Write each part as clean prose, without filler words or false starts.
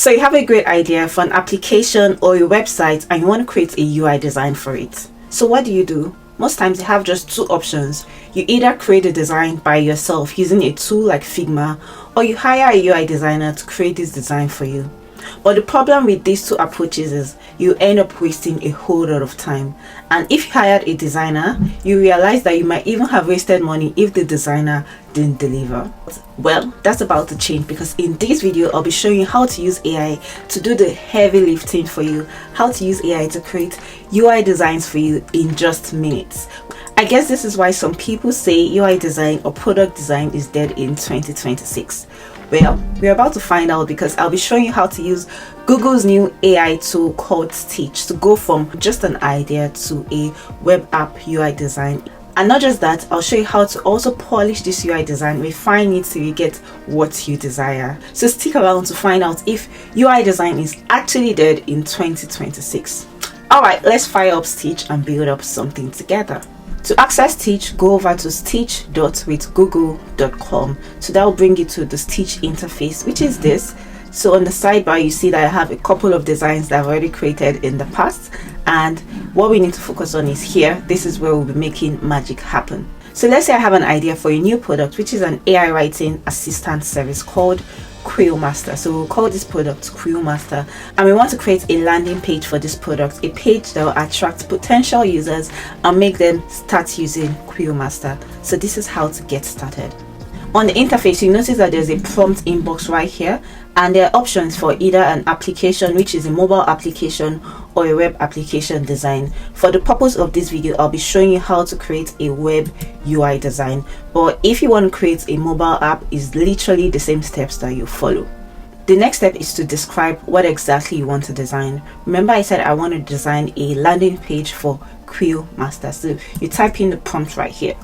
So you have a great idea for an application or a website and you want to create a UI design for it. So what do? Most times you have just two options. You either create a design by yourself using a tool like Figma, or you hire a UI designer to create this design for you. But the problem with these two approaches is you end up wasting a whole lot of time. And if you hired a designer, you realize that you might even have wasted money if the designer didn't deliver. Well, that's about to change, because in this video I'll be showing you how to use AI to do the heavy lifting for you, how to use AI to create UI designs for you in just minutes. I guess this is why some people say UI design or product design is dead in 2026. Well, we're about to find out, because I'll be showing you how to use Google's new AI tool called Stitch to go from just an idea to a web app UI design. And not just that, I'll show you how to also polish this UI design, refine it till you get what you desire. So stick around to find out if UI design is actually dead in 2026. Alright, let's fire up Stitch and build up something together. To access Stitch, go over to stitch.withgoogle.com. So that will bring you to the Stitch interface, which is this. So on the sidebar, you see that I have a couple of designs that I've already created in the past. And what we need to focus on is here. This is where we'll be making magic happen. So let's say I have an idea for a new product, which is an AI writing assistant service called Quill Master. So we'll call this product Quill Master, and we want to create a landing page for this product, a page that will attract potential users and make them start using Quill Master. So this is how to get started. On the interface, you notice that there's a prompt inbox right here, and there are options for either an application, which is a mobile application, or a web application design. For the purpose of this video, I'll be showing you how to create a web UI design. But if you want to create a mobile app, it's literally the same steps that you follow. The next step is to describe what exactly you want to design. Remember I said I want to design a landing page for Quill Master. So you type in the prompt right here.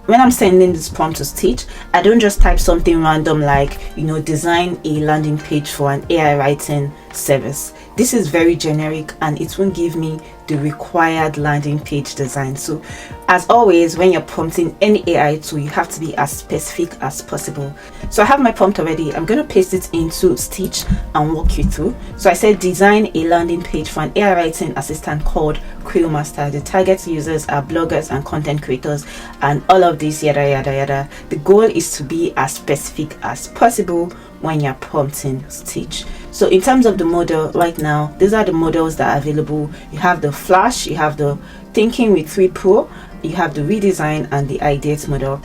When I'm sending this prompt to Stitch, I don't just type something random like, design a landing page for an AI writing service. This is very generic and it won't give me the required landing page design. So as always, when you're prompting any AI tool, you have to be as specific as possible. So I have my prompt already. I'm going to paste it into Stitch and walk you through. So I said design a landing page for an AI writing assistant called Quill Master. The target users are bloggers and content creators and all of this yada yada yada. The goal is to be as specific as possible when you're prompting Stitch. So in terms of the model right now, these are the models that are available. You have the Flash, you have the Thinking with 3 Pro, you have the Redesign and the Ideate model.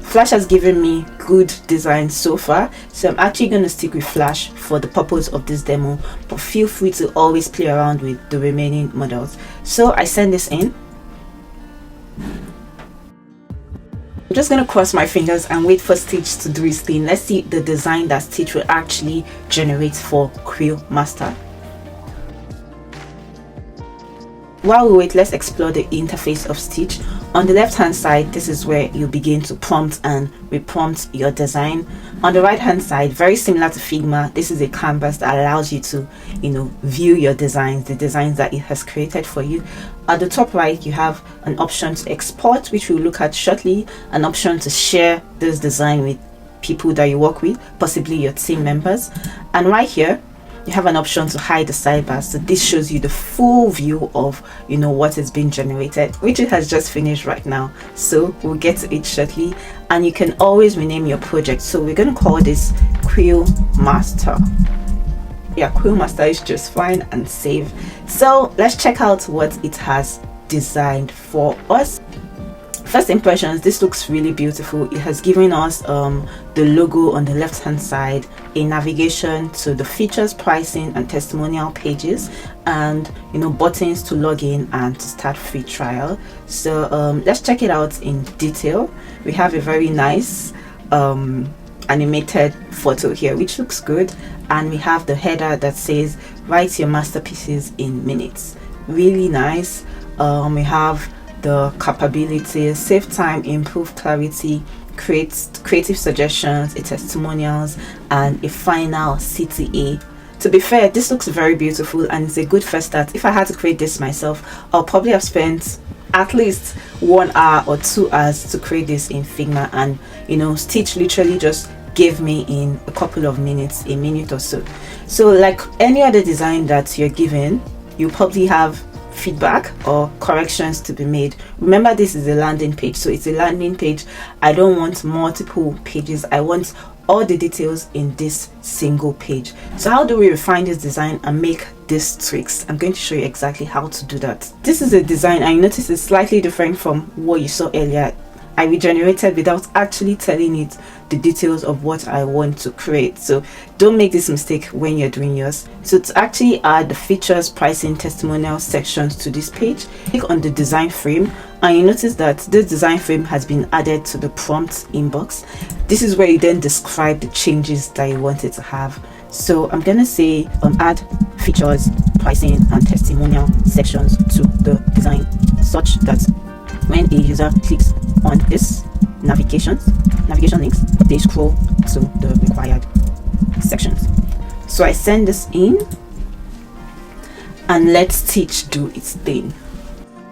Flash has given me good design so far, so I'm actually going to stick with Flash for the purpose of this demo, but feel free to always play around with the remaining models. So I send this in. I'm just going to cross my fingers and wait for Stitch to do his thing. Let's see the design that Stitch will actually generate for Quill Master. While we wait, let's explore the interface of Stitch. On the left hand side, this is where you begin to prompt and reprompt your design. On the right hand side, very similar to Figma, this is a canvas that allows you to view your designs, the designs that it has created for you. At the top right, you have an option to export, which we'll look at shortly, an option to share this design with people that you work with, possibly your team members. And right here, you have an option to hide the sidebar. So this shows you the full view of what has been generated, which it has just finished right now. So we'll get to it shortly, and you can always rename your project. So we're going to call this Quill Master. Yeah, Quill Master is just fine, and save. So let's check out what it has designed for us. First impressions, this looks really beautiful. It has given us the logo on the left hand side, a navigation to the features, pricing and testimonial pages, and buttons to log in and to start free trial. So let's check it out in detail. We have a very nice animated photo here, which looks good, and we have the header that says write your masterpieces in minutes. Really nice. We have the capabilities, save time, improve clarity, creative suggestions, a testimonials, and a final CTA. To be fair, this looks very beautiful and it's a good first start. If I had to create this myself, I'll probably have spent at least 1 hour or 2 hours to create this in Figma, and Stitch literally just gave me in a couple of minutes, a minute or so. So like any other design that you're given, you probably have feedback or corrections to be made. Remember, this is a landing page, so it's a landing page. I don't want multiple pages. I want all the details in this single page. So how do we refine this design and make these tweaks? I'm going to show you exactly how to do that. This is a design I noticed is slightly different from what you saw earlier. I regenerated without actually telling it the details of what I want to create. So don't make this mistake when you're doing yours. So to actually add the features, pricing, testimonial sections to this page, click on the design frame, and you notice that this design frame has been added to the prompt inbox. This is where you then describe the changes that you want it to have. So I'm gonna say add features, pricing, and testimonial sections to the design, such that when a user clicks on this navigation links, they scroll to the required sections. So I send this in and let Stitch do its thing.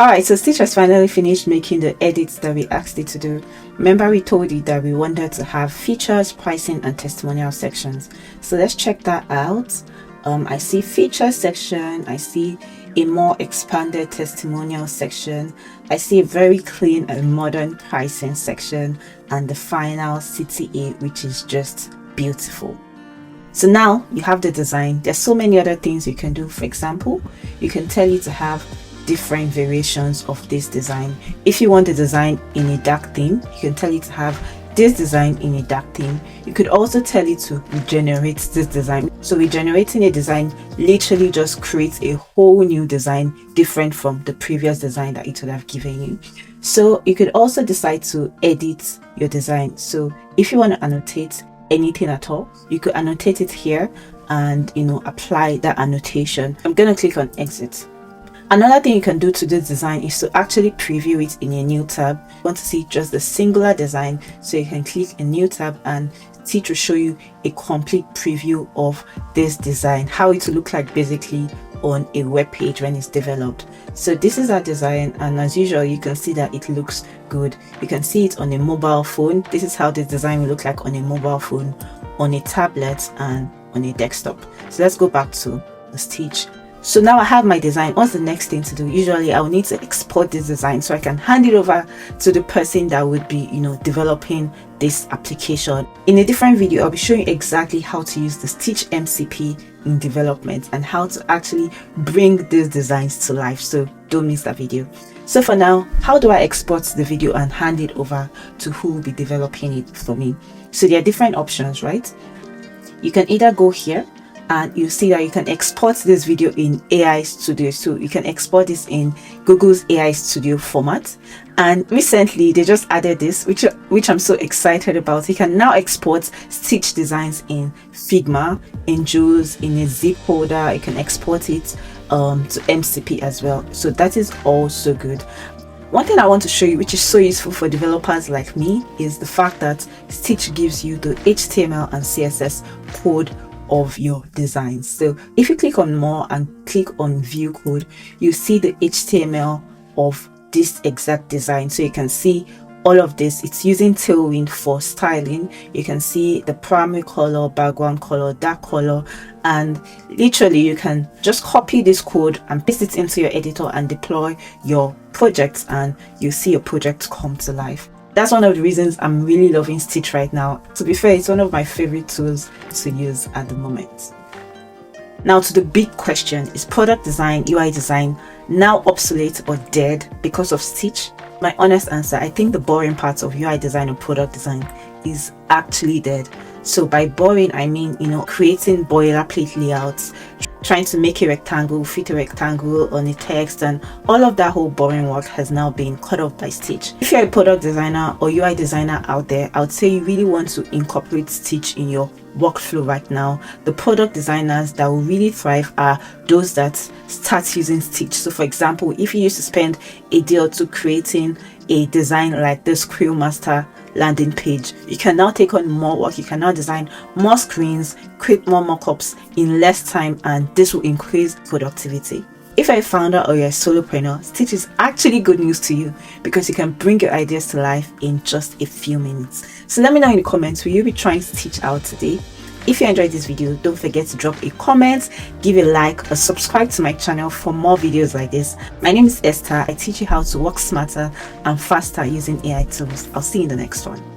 Alright, so Stitch has finally finished making the edits that we asked it to do. Remember, we told you that we wanted to have features, pricing, and testimonial sections. So let's check that out. I see features section, I see a more expanded testimonial section, I see a very clean and modern pricing section, and the final CTA, which is just beautiful. So now you have the design. There's so many other things you can do. For example, you can tell it to have different variations of this design. If you want the design in a dark theme, you can tell it to have this design in a dark theme. You could also tell it to regenerate this design. So regenerating a design literally just creates a whole new design different from the previous design that it would have given you. So you could also decide to edit your design. So if you want to annotate anything at all, you could annotate it here and apply that annotation. I'm going to click on exit. Another thing you can do to this design is to actually preview it in a new tab. You want to see just the singular design, so you can click a new tab and Stitch will show you a complete preview of this design, how it will look like basically on a web page when it's developed. So this is our design, and as usual you can see that it looks good. You can see it on a mobile phone. This is how this design will look like on a mobile phone, on a tablet, and on a desktop. So let's go back to the Stitch. So now I have my design. What's the next thing to do? Usually I will need to export this design so I can hand it over to the person that would be developing this application. In a different video, I'll be showing you exactly how to use the Stitch MCP in development and how to actually bring these designs to life. So don't miss that video. So for now, how do I export the video and hand it over to who will be developing it for me? So there are different options, right? You can either go here and you see that you can export this video in AI Studio. So you can export this in Google's AI Studio format. And recently they just added this, which I'm so excited about. You can now export Stitch designs in Figma, in Jules, in a zip folder. You can export it to MCP as well. So that is also good. One thing I want to show you, which is so useful for developers like me, is the fact that Stitch gives you the HTML and CSS code of your designs. So if you click on more and click on view code, you see the HTML of this exact design. So you can see all of this. It's using Tailwind for styling. You can see the primary color, background color, dark color, and literally you can just copy this code and paste it into your editor and deploy your projects, and you see your project come to life. That's one of the reasons I'm really loving Stitch right now. To be fair, it's one of my favorite tools to use at the moment. Now to the big question, is product design, UI design now obsolete or dead because of Stitch? My honest answer, I think the boring parts of UI design and product design is actually dead. So by boring, I mean, creating boilerplate layouts, trying to make a rectangle fit a rectangle on a text, and all of that whole boring work has now been cut off by Stitch. If you're a product designer or UI designer out there, I would say you really want to incorporate Stitch in your workflow right now. The product designers that will really thrive are those that start using Stitch. So for example, if you used to spend a day or two creating a design like this Scroll Master landing page, you can now take on more work. You can now design more screens, create more mockups in less time, and this will increase productivity. If you're a founder or you're a solopreneur, Stitch is actually good news to you because you can bring your ideas to life in just a few minutes. So let me know in the comments, will you be trying to teach out today? If you enjoyed this video, don't forget to drop a comment, give a like, or subscribe to my channel for more videos like this. My name is Esther. I teach you how to work smarter and faster using AI tools. I'll see you in the next one.